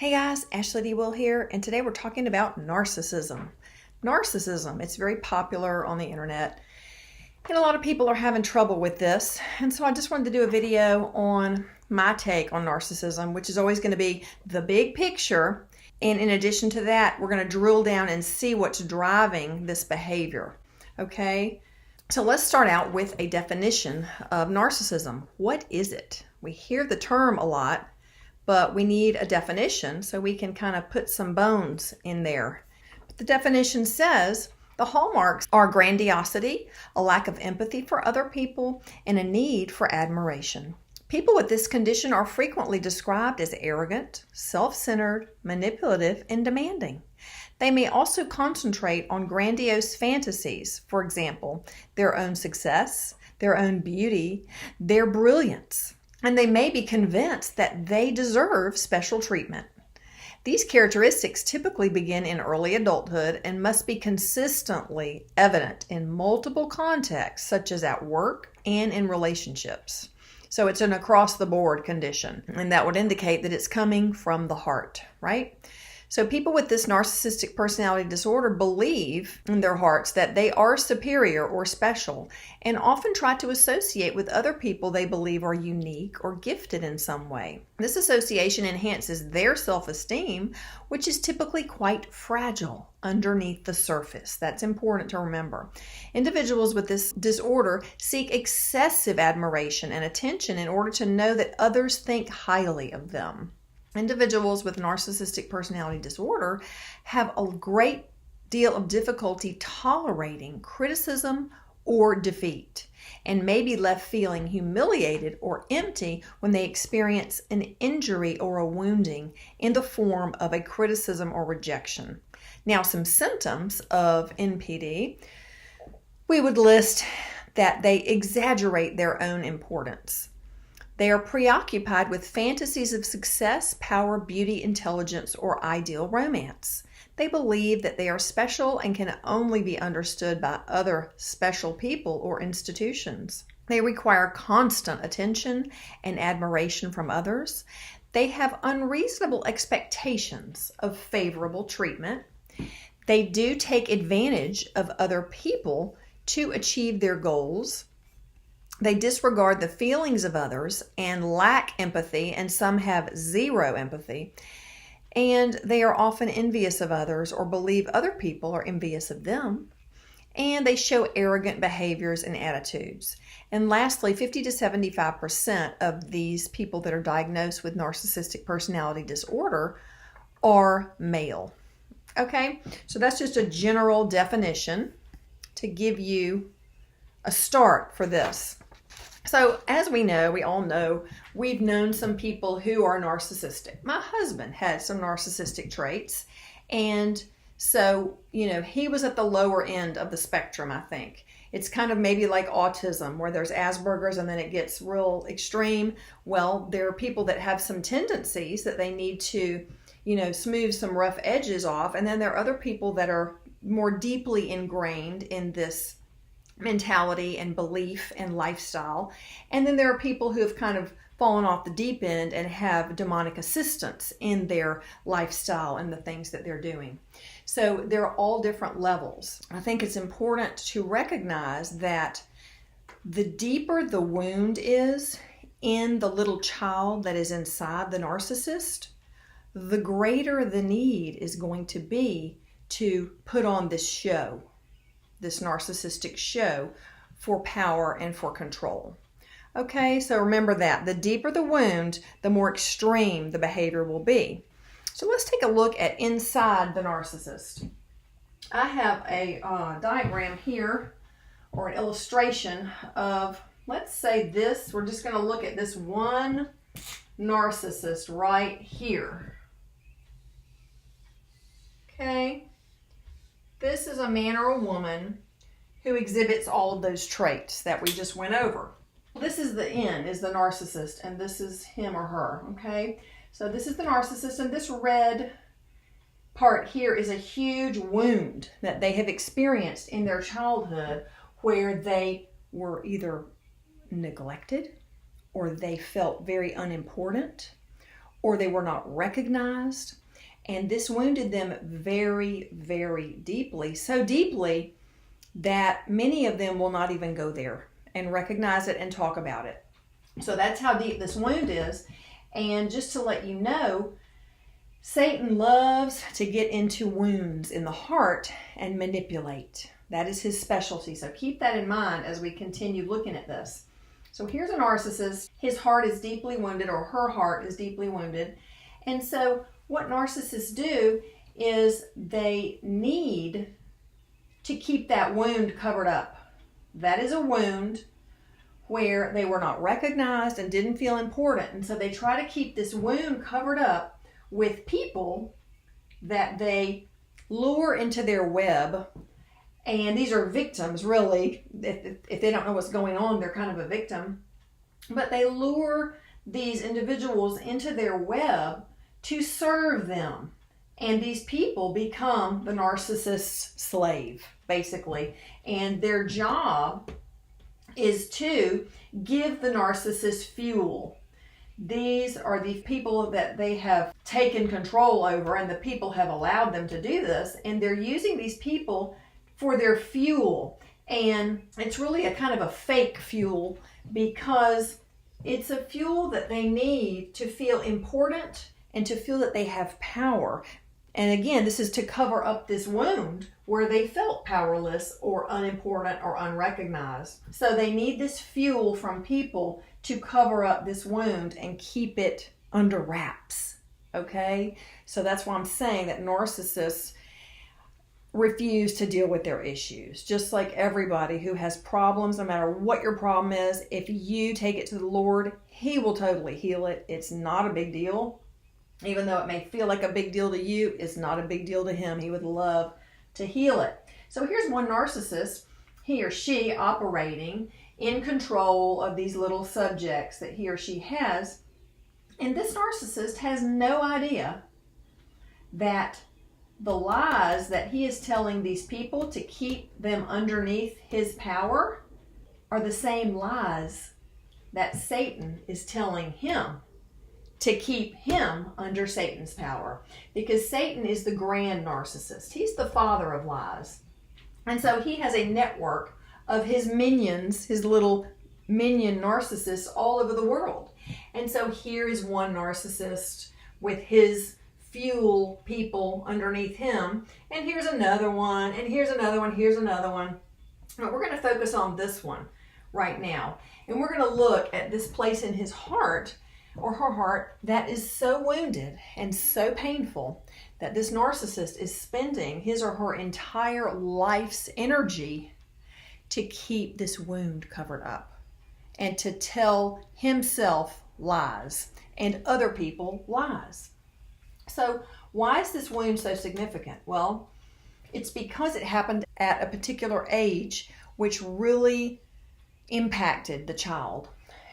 Hey guys, Ashley D. Will here, and today we're talking about narcissism. Narcissism, it's very popular on the internet, and a lot of people are having trouble with this. And so I just wanted to do a video on my take on narcissism, which is always going to be the big picture. And in addition to that, we're going to drill down and see what's driving this behavior. Okay? So let's start out with a definition of narcissism. What is it? We hear the term a lot, but we need a definition so we can kind of put some bones in there. The definition says the hallmarks are grandiosity, a lack of empathy for other people, and a need for admiration. People with this condition are frequently described as arrogant, self-centered, manipulative, and demanding. They may also concentrate on grandiose fantasies, for example, their own success, their own beauty, their brilliance, and they may be convinced that they deserve special treatment. These characteristics typically begin in early adulthood and must be consistently evident in multiple contexts, such as at work and in relationships. So it's an across-the-board condition, and that would indicate that it's coming from the heart, right? So people with this narcissistic personality disorder believe in their hearts that they are superior or special, and often try to associate with other people they believe are unique or gifted in some way. This association enhances their self-esteem, which is typically quite fragile underneath the surface. That's important to remember. Individuals with this disorder seek excessive admiration and attention in order to know that others think highly of them. Individuals with narcissistic personality disorder have a great deal of difficulty tolerating criticism or defeat, and may be left feeling humiliated or empty when they experience an injury or a wounding in the form of a criticism or rejection. Now, some symptoms of NPD, we would list that they exaggerate their own importance. They are preoccupied with fantasies of success, power, beauty, intelligence, or ideal romance. They believe that they are special and can only be understood by other special people or institutions. They require constant attention and admiration from others. They have unreasonable expectations of favorable treatment. They do take advantage of other people to achieve their goals. They disregard the feelings of others and lack empathy, and some have zero empathy. And they are often envious of others or believe other people are envious of them. And they show arrogant behaviors and attitudes. And lastly, 50 to 75% of these people that are diagnosed with narcissistic personality disorder are male. Okay, so that's just a general definition to give you a start for this. So as we know, we all know, we've known some people who are narcissistic. My husband had some narcissistic traits, and so, he was at the lower end of the spectrum, I think. It's kind of maybe like autism, where there's Asperger's and then it gets real extreme. Well, there are people that have some tendencies that they need to, smooth some rough edges off, and then there are other people that are more deeply ingrained in this mentality and belief and lifestyle. And then there are people who have kind of fallen off the deep end and have demonic assistance in their lifestyle and the things that they're doing. So they're all different levels. I think it's important to recognize that the deeper the wound is in the little child that is inside the narcissist, the greater the need is going to be to put on this show, this narcissistic show for power and for control. Okay, so remember that. The deeper the wound, the more extreme the behavior will be. So let's take a look at inside the narcissist. I have a diagram here, or an illustration of, let's say this, we're just going to look at this one narcissist right here. Okay. This is a man or a woman who exhibits all of those traits that we just went over. This is the end, is the narcissist, and this is him or her, okay? So this is the narcissist, and this red part here is a huge wound that they have experienced in their childhood, where they were either neglected, or they felt very unimportant, or they were not recognized. And this wounded them very, very deeply. So deeply that many of them will not even go there and recognize it and talk about it. So that's how deep this wound is. And just to let you know, Satan loves to get into wounds in the heart and manipulate. That is his specialty. So keep that in mind as we continue looking at this. So here's a narcissist. His heart is deeply wounded, or her heart is deeply wounded. And so what narcissists do is they need to keep that wound covered up. That is a wound where they were not recognized and didn't feel important. And so they try to keep this wound covered up with people that they lure into their web. And these are victims, really. If they don't know what's going on, they're kind of a victim. But they lure these individuals into their web to serve them. And these people become the narcissist's slave, basically. And their job is to give the narcissist fuel. These are the people that they have taken control over, and the people have allowed them to do this. And they're using these people for their fuel. And it's really a kind of a fake fuel, because it's a fuel that they need to feel important and to feel that they have power. And again, this is to cover up this wound where they felt powerless or unimportant or unrecognized. So they need this fuel from people to cover up this wound and keep it under wraps. Okay? So that's why I'm saying that narcissists refuse to deal with their issues. Just like everybody who has problems, no matter what your problem is, if you take it to the Lord, He will totally heal it. It's not a big deal. Even though it may feel like a big deal to you, it's not a big deal to Him. He would love to heal it. So here's one narcissist, he or she operating in control of these little subjects that he or she has. And this narcissist has no idea that the lies that he is telling these people to keep them underneath his power are the same lies that Satan is telling him to keep him under Satan's power. Because Satan is the grand narcissist. He's the father of lies. And so he has a network of his minions, his little minion narcissists all over the world. And so here is one narcissist with his fuel people underneath him. And here's another one, and here's another one, here's another one. But we're going to focus on this one right now. And we're going to look at this place in his heart, or her heart, that is so wounded and so painful that this narcissist is spending his or her entire life's energy to keep this wound covered up and to tell himself lies and other people lies. So why is this wound so significant? Well, it's because it happened at a particular age which really impacted the child.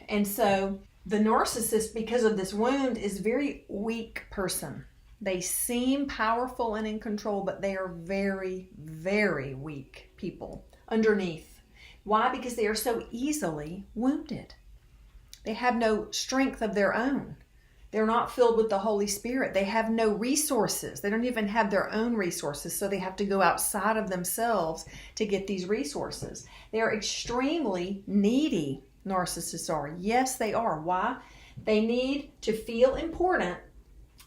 And so the narcissist, because of this wound, is a very weak person. They seem powerful and in control, but they are very, very weak people underneath. Why? Because they are so easily wounded. They have no strength of their own. They're not filled with the Holy Spirit. They have no resources. They don't even have their own resources, so they have to go outside of themselves to get these resources. They are extremely needy. Narcissists are. Yes, they are. Why? They need to feel important,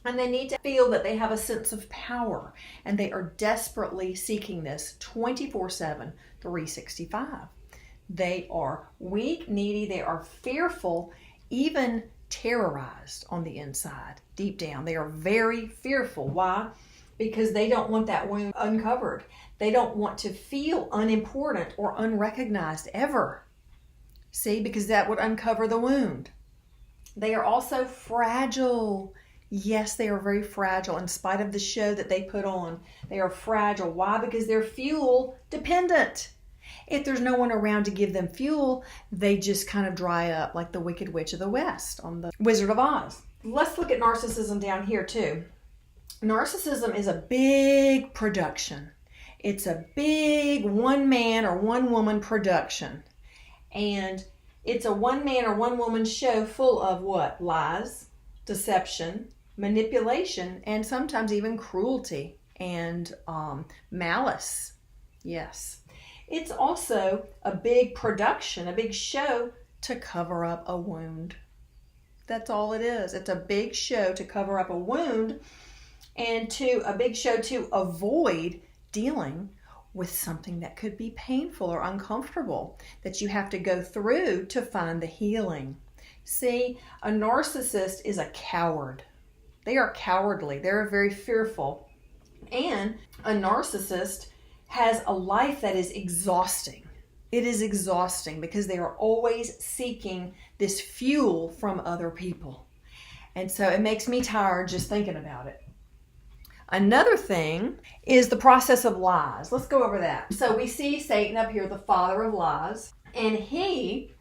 and they need to feel that they have a sense of power, and they are desperately seeking this 24/7, 365. They are weak, needy, they are fearful, even terrorized on the inside, deep down. They are very fearful. Why? Because they don't want that wound uncovered. They don't want to feel unimportant or unrecognized ever. See, because that would uncover the wound. They are also fragile. Yes, they are very fragile in spite of the show that they put on. They are fragile. Why? Because they're fuel dependent. If there's no one around to give them fuel, they just kind of dry up like the Wicked Witch of the West on the Wizard of Oz. Let's look at narcissism down here too. Narcissism is a big production. It's a big one man or one woman production. And it's a one man or one woman show full of what? Lies, deception, manipulation, and sometimes even cruelty and malice. Yes. It's also a big production, a big show to cover up a wound. That's all it is. It's a big show to cover up a wound and a big show to avoid dealing with something that could be painful or uncomfortable that you have to go through to find the healing. See, a narcissist is a coward. They are cowardly. They're very fearful. And a narcissist has a life that is exhausting. It is exhausting because they are always seeking this fuel from other people. And so it makes me tired just thinking about it. Another thing is the process of lies. Let's go over that. So we see Satan up here, the father of lies, and he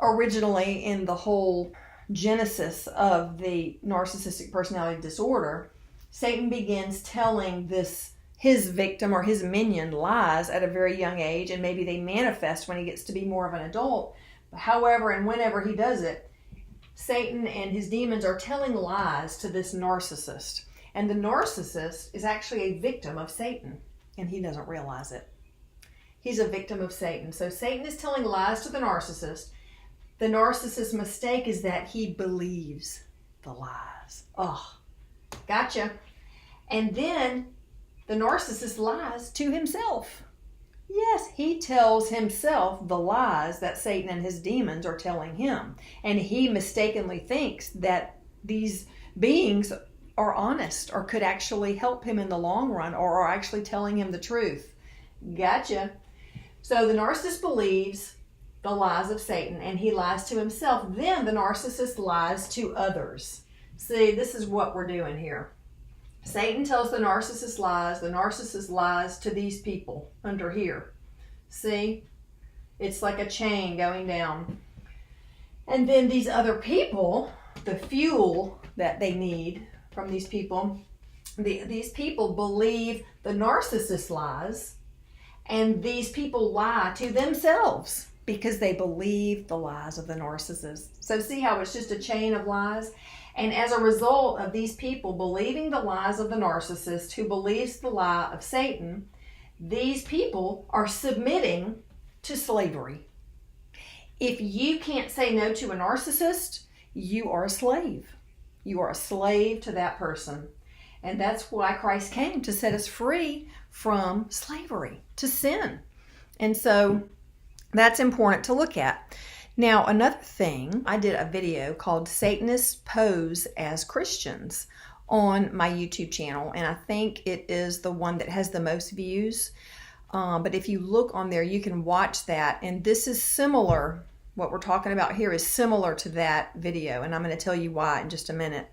originally in the whole genesis of the narcissistic personality disorder, Satan begins telling his victim or his minion lies at a very young age, and maybe they manifest when he gets to be more of an adult. However, and whenever he does it, Satan and his demons are telling lies to this narcissist. And the narcissist is actually a victim of Satan, and he doesn't realize it. He's a victim of Satan. So Satan is telling lies to the narcissist. The narcissist's mistake is that he believes the lies. Oh, gotcha. And then the narcissist lies to himself. Yes, he tells himself the lies that Satan and his demons are telling him. And he mistakenly thinks that these beings are honest or could actually help him in the long run or are actually telling him the truth. Gotcha. So the narcissist believes the lies of Satan and he lies to himself. Then the narcissist lies to others. See, this is what we're doing here. Satan tells the narcissist lies to these people under here. See? It's like a chain going down. And then these other people, the fuel that they need from these people, these people believe the narcissist lies, and these people lie to themselves because they believe the lies of the narcissist. So see how it's just a chain of lies? And as a result of these people believing the lies of the narcissist who believes the lie of Satan, these people are submitting to slavery. If you can't say no to a narcissist, you are a slave. You are a slave to that person. And that's why Christ came, to set us free from slavery, to sin. And so that's important to look at. Now, another thing, I did a video called Satanists Pose as Christians on my YouTube channel, and I think it is the one that has the most views. But if you look on there, you can watch that, and this is similar. What we're talking about here is similar to that video, and I'm going to tell you why in just a minute.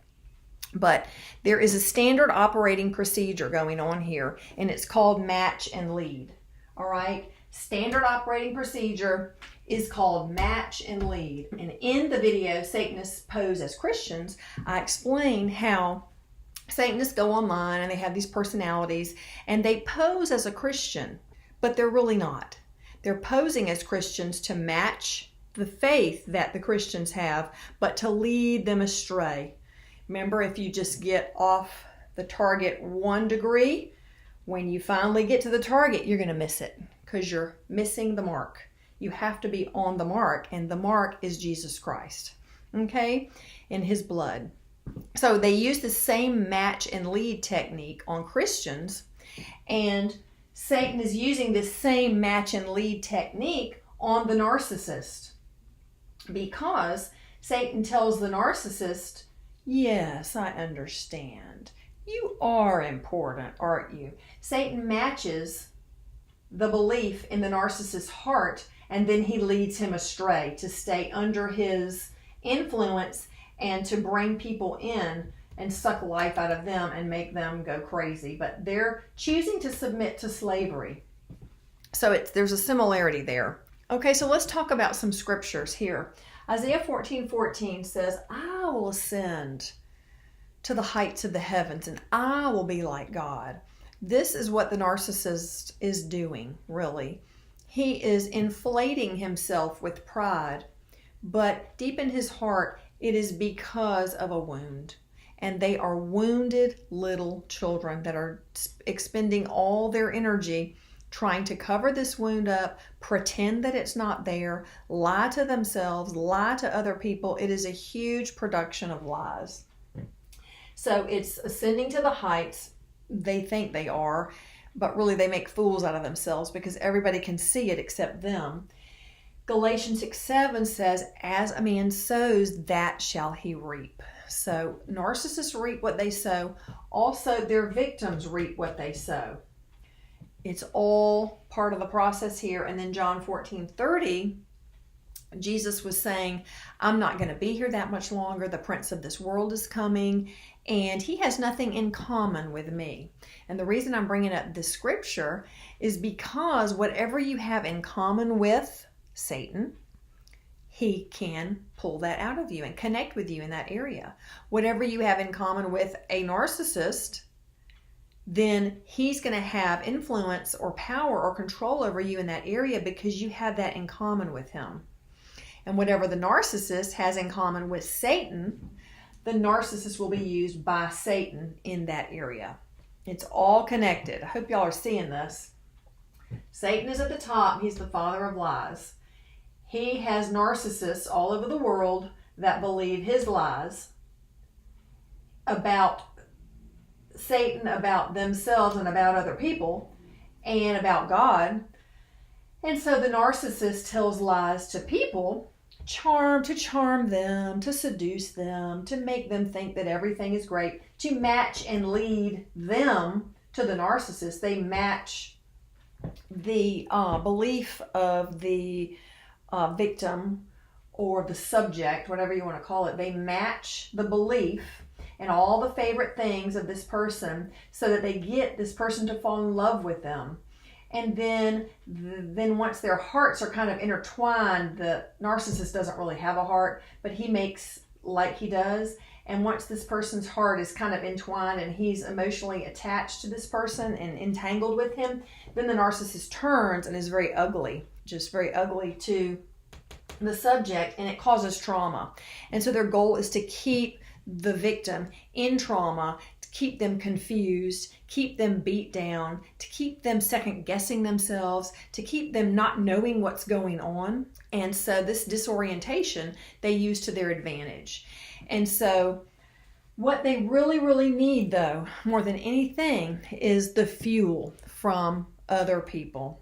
But there is a standard operating procedure going on here, and it's called match and lead. All right? Standard operating procedure is called match and lead. And in the video, Satanists Pose as Christians, I explain how Satanists go online and they have these personalities and they pose as a Christian, but they're really not. They're posing as Christians to match the faith that the Christians have, but to lead them astray. Remember, if you just get off the target 1 degree, when you finally get to the target, you're going to miss it because you're missing the mark. You have to be on the mark, and the mark is Jesus Christ, okay, in his blood. So they use the same match and lead technique on Christians, and Satan is using this same match and lead technique on the narcissist, because Satan tells the narcissist, yes, I understand. You are important, aren't you? Satan matches the belief in the narcissist's heart, and then he leads him astray to stay under his influence and to bring people in and suck life out of them and make them go crazy. But they're choosing to submit to slavery. So there's a similarity there. Okay, so let's talk about some scriptures here. Isaiah 14:14 says, I will ascend to the heights of the heavens and I will be like God. This is what the narcissist is doing, really. He is inflating himself with pride, but deep in his heart it is because of a wound. And they are wounded little children that are expending all their energy trying to cover this wound up, pretend that it's not there, lie to themselves, lie to other people. It is a huge production of lies. So it's ascending to the heights. They think they are, but really they make fools out of themselves because everybody can see it except them. Galatians 6:7 says, as a man sows, that shall he reap. So narcissists reap what they sow. Also, their victims reap what they sow. It's all part of the process here. And then John 14:30, Jesus was saying, I'm not going to be here that much longer. The prince of this world is coming, and he has nothing in common with me. And the reason I'm bringing up this scripture is because whatever you have in common with Satan, he can pull that out of you and connect with you in that area. Whatever you have in common with a narcissist, then he's going to have influence or power or control over you in that area because you have that in common with him. And whatever the narcissist has in common with Satan, the narcissist will be used by Satan in that area. It's all connected. I hope y'all are seeing this. Satan is at the top. He's the father of lies. He has narcissists all over the world that believe his lies about Satan, about themselves, and about other people, and about God. And so the narcissist tells lies to people to charm them, to seduce them, to make them think that everything is great, to match and lead them to the narcissist. They match the belief of the victim or the subject, whatever you want to call it. They match the belief and all the favorite things of this person so that they get this person to fall in love with them. And then once their hearts are kind of intertwined, the narcissist doesn't really have a heart, but he makes like he does. And once this person's heart is kind of entwined and he's emotionally attached to this person and entangled with him, then the narcissist turns and is very ugly, just very ugly to the subject, and it causes trauma. And so their goal is to keep the victim in trauma, to keep them confused, keep them beat down, to keep them second guessing themselves, to keep them not knowing what's going on. And so this disorientation they use to their advantage. And so what they really, really need, though, more than anything, is the fuel from other people.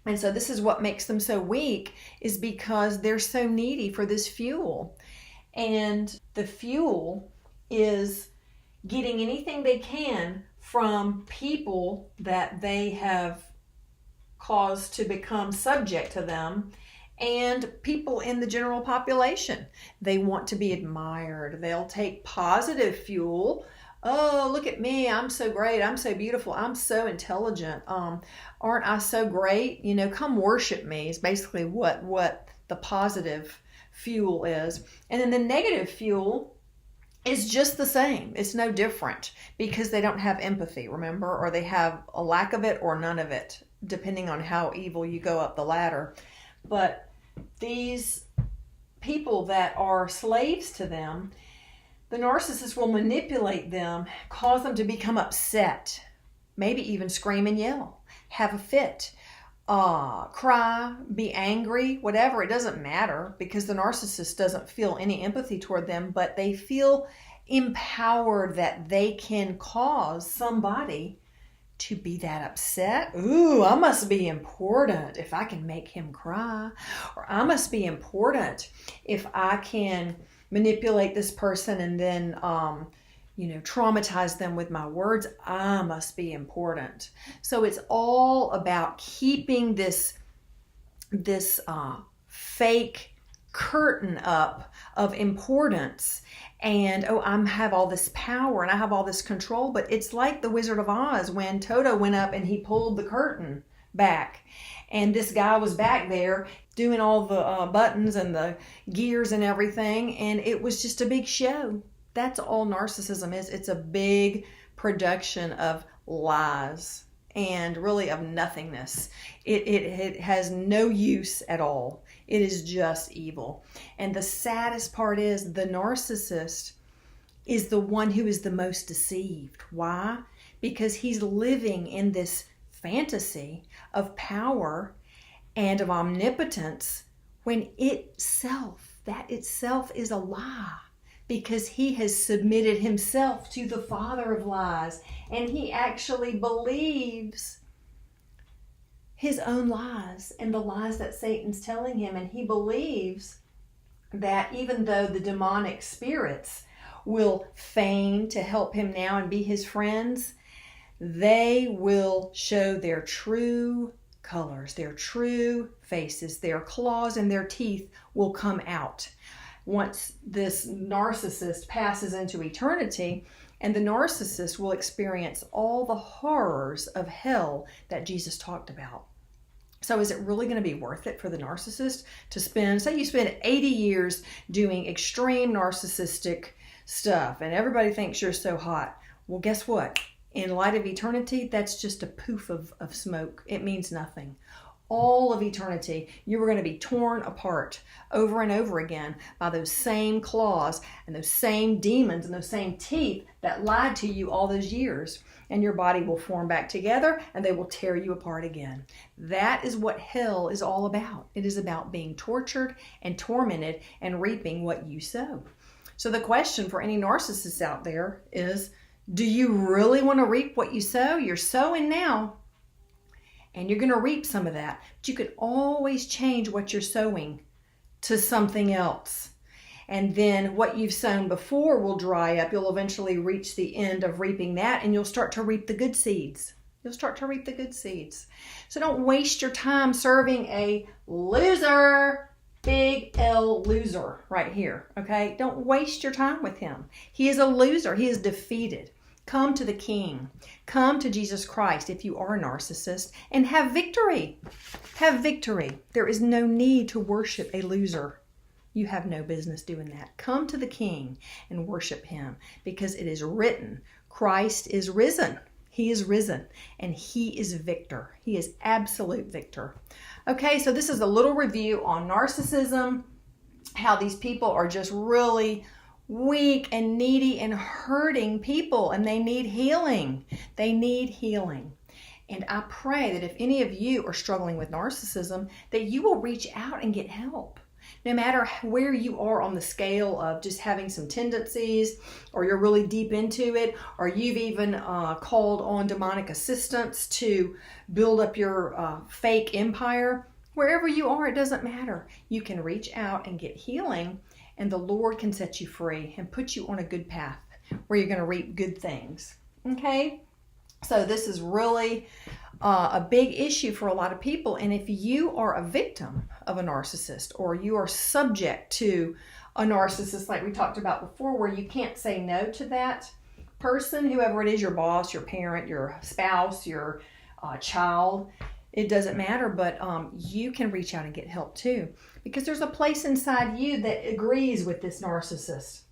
And so this is what makes them so weak, is because they're so needy for this fuel. And the fuel is getting anything they can from people that they have caused to become subject to them, and people in the general population. They want to be admired. They'll take positive fuel. Oh, look at me. I'm so great. I'm so beautiful. I'm so intelligent. Aren't I so great? You know, come worship me is basically what the positive fuel is. And then the negative fuel is just the same. It's no different because they don't have empathy, remember? Or they have a lack of it or none of it, depending on how evil you go up the ladder. But these people that are slaves to them, the narcissist will manipulate them, cause them to become upset, maybe even scream and yell, have a fit, cry, be angry, whatever. It doesn't matter because the narcissist doesn't feel any empathy toward them, but they feel empowered that they can cause somebody to be that upset. Ooh, I must be important if I can make him cry. Or I must be important if I can manipulate this person and then, traumatize them with my words. I must be important. So it's all about keeping this fake curtain up of importance. And, I have all this power and I have all this control. But it's like the Wizard of Oz when Toto went up and he pulled the curtain back. And this guy was back there doing all the buttons and the gears and everything. And it was just a big show. That's all narcissism is. It's a big production of lies and really of nothingness. It has no use at all. It is just evil. And the saddest part is the narcissist is the one who is the most deceived. Why? Because he's living in this fantasy of power and of omnipotence when that itself is a lie, because he has submitted himself to the father of lies, and he actually believes his own lies and the lies that Satan's telling him. And he believes that even though the demonic spirits will feign to help him now and be his friends, they will show their true colors, their true faces, their claws and their teeth will come out once this narcissist passes into eternity. And the narcissist will experience all the horrors of hell that Jesus talked about. So is it really going to be worth it for the narcissist to spend, say you spend 80 years doing extreme narcissistic stuff and everybody thinks you're so hot? Well, guess what? In light of eternity, that's just a poof of smoke. It means nothing. All of eternity, you are going to be torn apart over and over again by those same claws and those same demons and those same teeth that lied to you all those years. And your body will form back together and they will tear you apart again. That is what hell is all about. It is about being tortured and tormented and reaping what you sow. So the question for any narcissists out there is, do you really want to reap what you sow? You're sowing now, and you're going to reap some of that. But you can always change what you're sowing to something else. And then what you've sown before will dry up. You'll eventually reach the end of reaping that, and you'll start to reap the good seeds. You'll start to reap the good seeds. So don't waste your time serving a loser. Big L loser right here, okay? Don't waste your time with him. He is a loser. He is defeated. Come to the King. Come to Jesus Christ if you are a narcissist and have victory. Have victory. There is no need to worship a loser. You have no business doing that. Come to the King and worship him, because it is written, Christ is risen. He is risen, and he is victor. He is absolute victor. Okay, so this is a little review on narcissism, how these people are just really weak and needy and hurting people, and they need healing. They need healing. And I pray that if any of you are struggling with narcissism, that you will reach out and get help. No matter where you are on the scale of just having some tendencies, or you're really deep into it, or you've even called on demonic assistance to build up your fake empire, wherever you are, it doesn't matter. You can reach out and get healing, and the Lord can set you free and put you on a good path where you're going to reap good things. Okay? So this is really a big issue for a lot of people. And if you are a victim of a narcissist, or you are subject to a narcissist like we talked about before, where you can't say no to that person, whoever it is, your boss, your parent, your spouse, your child, it doesn't matter, but you can reach out and get help too, because there's a place inside you that agrees with this narcissist.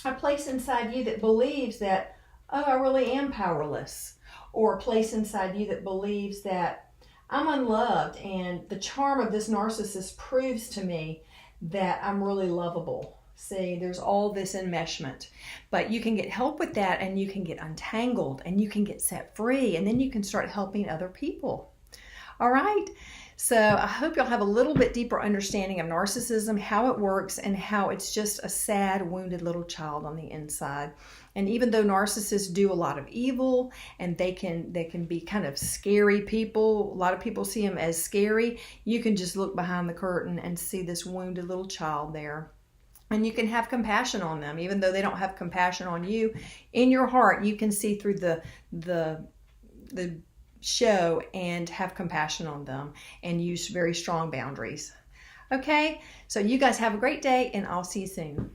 A place inside you that believes that, oh, I really am powerless. Or a place inside you that believes that I'm unloved, and the charm of this narcissist proves to me that I'm really lovable. See, there's all this enmeshment. But you can get help with that, and you can get untangled, and you can get set free, and then you can start helping other people. All right? So I hope you'll have a little bit deeper understanding of narcissism, how it works, and how it's just a sad, wounded little child on the inside. And even though narcissists do a lot of evil, and they can be kind of scary people, a lot of people see them as scary, you can just look behind the curtain and see this wounded little child there. And you can have compassion on them, even though they don't have compassion on you. In your heart, you can see through the show and have compassion on them and use very strong boundaries. Okay, so you guys have a great day, and I'll see you soon.